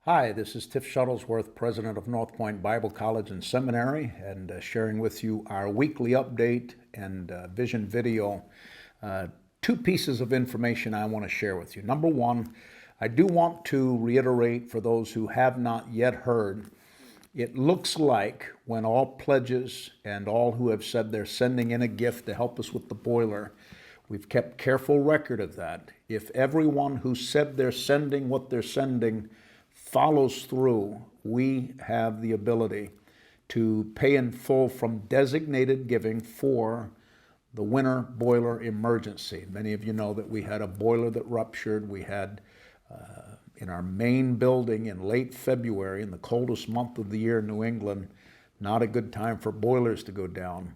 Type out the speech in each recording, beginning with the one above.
Hi, this is Tiff Shuttlesworth, president of Northpoint Bible College and Seminary, and sharing with you our weekly update and vision video. Two pieces of information I want to share with you. Number one, I do want to reiterate for those who have not yet heard, it looks like when all pledges and all who have said they're sending in a gift to help us with the boiler, we've kept careful record of that. If everyone who said they're sending what they're sending follows through, we have the ability to pay in full from designated giving for the winter boiler emergency. Many of you know that we had a boiler that ruptured. We had in our main building in late February, in the coldest month of the year in New England, not a good time for boilers to go down.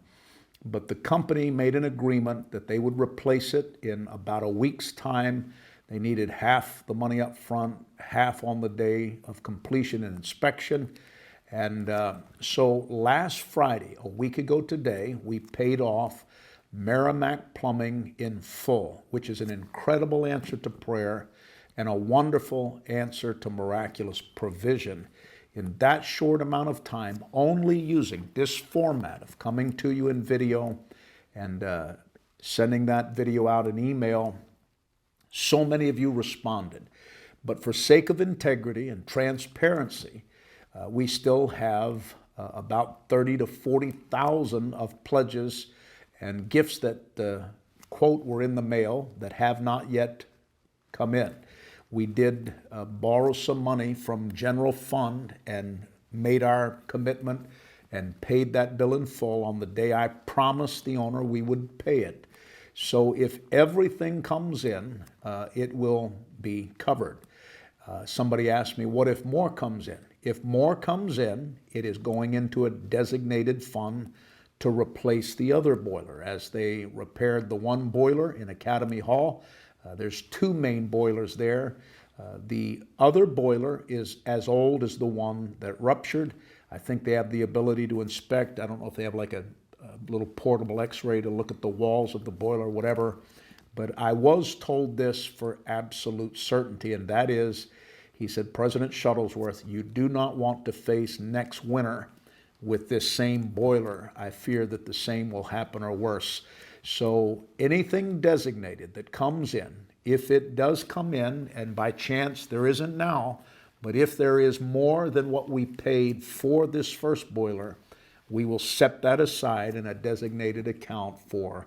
But the company made an agreement that they would replace it in about a week's time. They needed half the money up front, half on the day of completion and inspection. And so last Friday, a week ago today, we paid off Merrimack Plumbing in full, which is an incredible answer to prayer and a wonderful answer to miraculous provision in that short amount of time, only using this format of coming to you in video and sending that video out in email. So many of you responded. But for sake of integrity and transparency, we still have about 30 to 40,000 of pledges and gifts that, quote, were in the mail that have not yet come in. We did borrow some money from general fund and made our commitment and paid that bill in full on the day I promised the owner we would pay it. So if everything comes in, it will be covered. Somebody asked me, what if more comes in? If more comes in, it is going into a designated fund to replace the other boiler. As they repaired the one boiler in Academy Hall, there's two main boilers there. The other boiler is as old as the one that ruptured. I think they have the ability to inspect. I don't know if they have like a little portable x-ray to look at the walls of the boiler or whatever. But I was told this for absolute certainty, and that is, he said, President Shuttlesworth, you do not want to face next winter with this same boiler. I fear that the same will happen or worse. So anything designated that comes in, if it does come in, and by chance there isn't now, but if there is more than what we paid for this first boiler, we will set that aside in a designated account for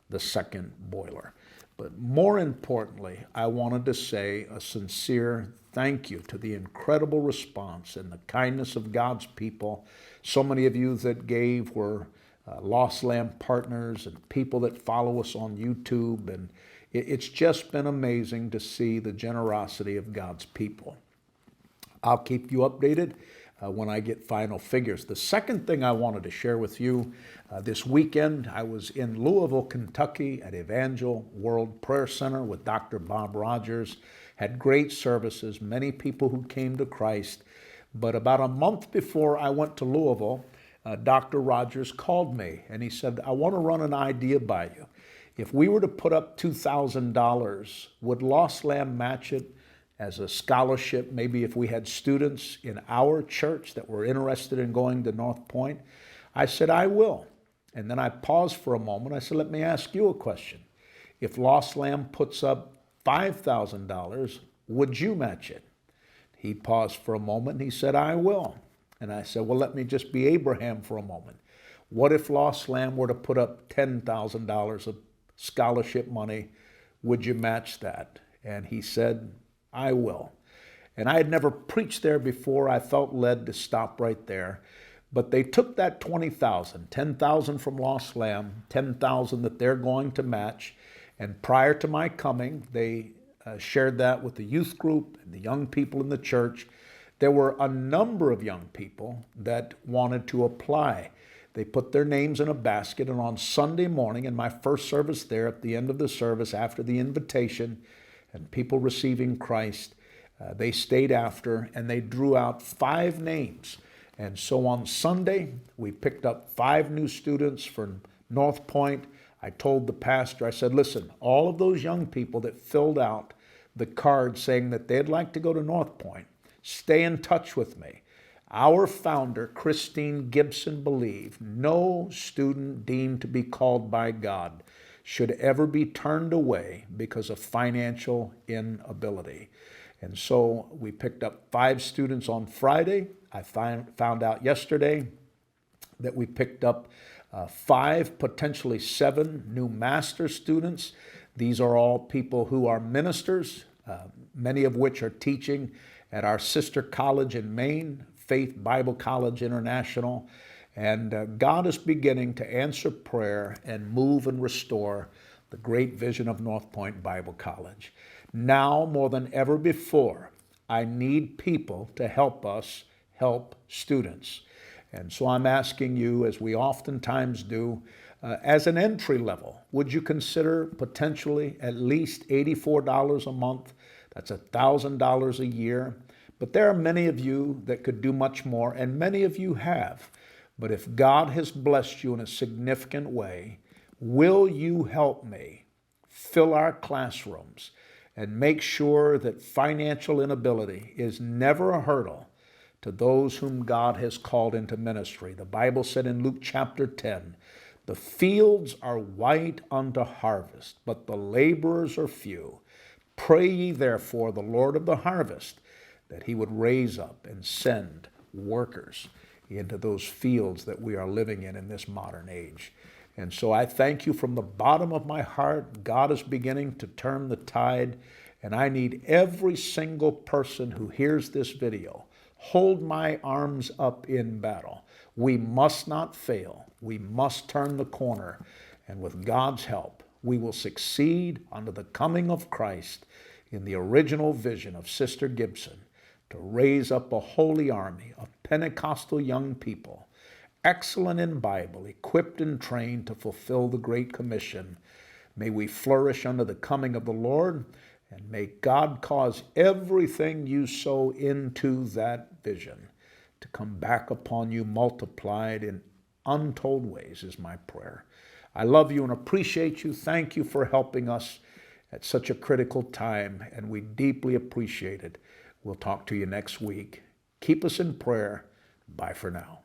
the second boiler. But more importantly, I wanted to say a sincere thank you to the incredible response and the kindness of God's people. So many of you that gave were Lost Lamb partners and people that follow us on YouTube. And it's just been amazing to see the generosity of God's people. I'll keep you updated when I get final figures. The second thing I wanted to share with you, this weekend I was in Louisville, Kentucky at Evangel World Prayer Center with Dr. Bob Rogers. Had great services, many people who came to Christ. But about a month before I went to Louisville, Dr. Rogers called me and he said, I want to run an idea by you. If we were to put up $2,000, would Lost Lamb match it as a scholarship? Maybe if we had students in our church that were interested in going to Northpoint? I said, I will. And then I paused for a moment. I said, let me ask you a question. If Lost Lamb puts up $5,000, would you match it? He paused for a moment and he said, I will. And I said, well, let me just be Abraham for a moment. What if Lost Lamb were to put up $10,000 of scholarship money? Would you match that? And he said, I will. And I had never preached there before. I felt led to stop right there. But they took that $20,000, $10,000 from Lost Lamb, $10,000 that they're going to match. And prior to my coming, they shared that with the youth group and the young people in the church. There were a number of young people that wanted to apply. They put their names in a basket, and on Sunday morning, in my first service there, at the end of the service, after the invitation and people receiving Christ, they stayed after and they drew out 5 names. And so on Sunday, we picked up 5 new students from Northpoint. I told the pastor, I said, listen, all of those young people that filled out the card saying that they'd like to go to Northpoint, Stay in touch with me. Our founder, Christine Gibson, believed no student deemed to be called by God should ever be turned away because of financial inability. And so we picked up 5 students on Friday. I found out yesterday that we picked up 5, potentially 7 new master students. These are all people who are ministers, many of which are teaching at our sister college in Maine, Faith Bible College International. And God is beginning to answer prayer and move and restore the great vision of Northpoint Bible College. Now more than ever before, I need people to help us help students. And so I'm asking you, as we oftentimes do, as an entry level, would you consider potentially at least $84 a month? That's $1,000 a year. But there are many of you that could do much more, and many of you have. But if God has blessed you in a significant way, will you help me fill our classrooms and make sure that financial inability is never a hurdle to those whom God has called into ministry? The Bible said in Luke chapter 10, "The fields are white unto harvest, but the laborers are few. Pray ye therefore the Lord of the harvest that he would raise up and send workers into those fields that we are living in this modern age." And so I thank you from the bottom of my heart. God is beginning to turn the tide, and I need every single person who hears this video. Hold my arms up in battle. We must not fail. We must turn the corner, and with God's help, we will succeed under the coming of Christ in the original vision of Sister Gibson, to raise up a holy army of Pentecostal young people, excellent in Bible, equipped and trained to fulfill the Great Commission. May we flourish under the coming of the Lord, and may God cause everything you sow into that vision to come back upon you multiplied in untold ways, is my prayer. I love you and appreciate you. Thank you for helping us at such a critical time, and we deeply appreciate it. We'll talk to you next week. Keep us in prayer. Bye for now.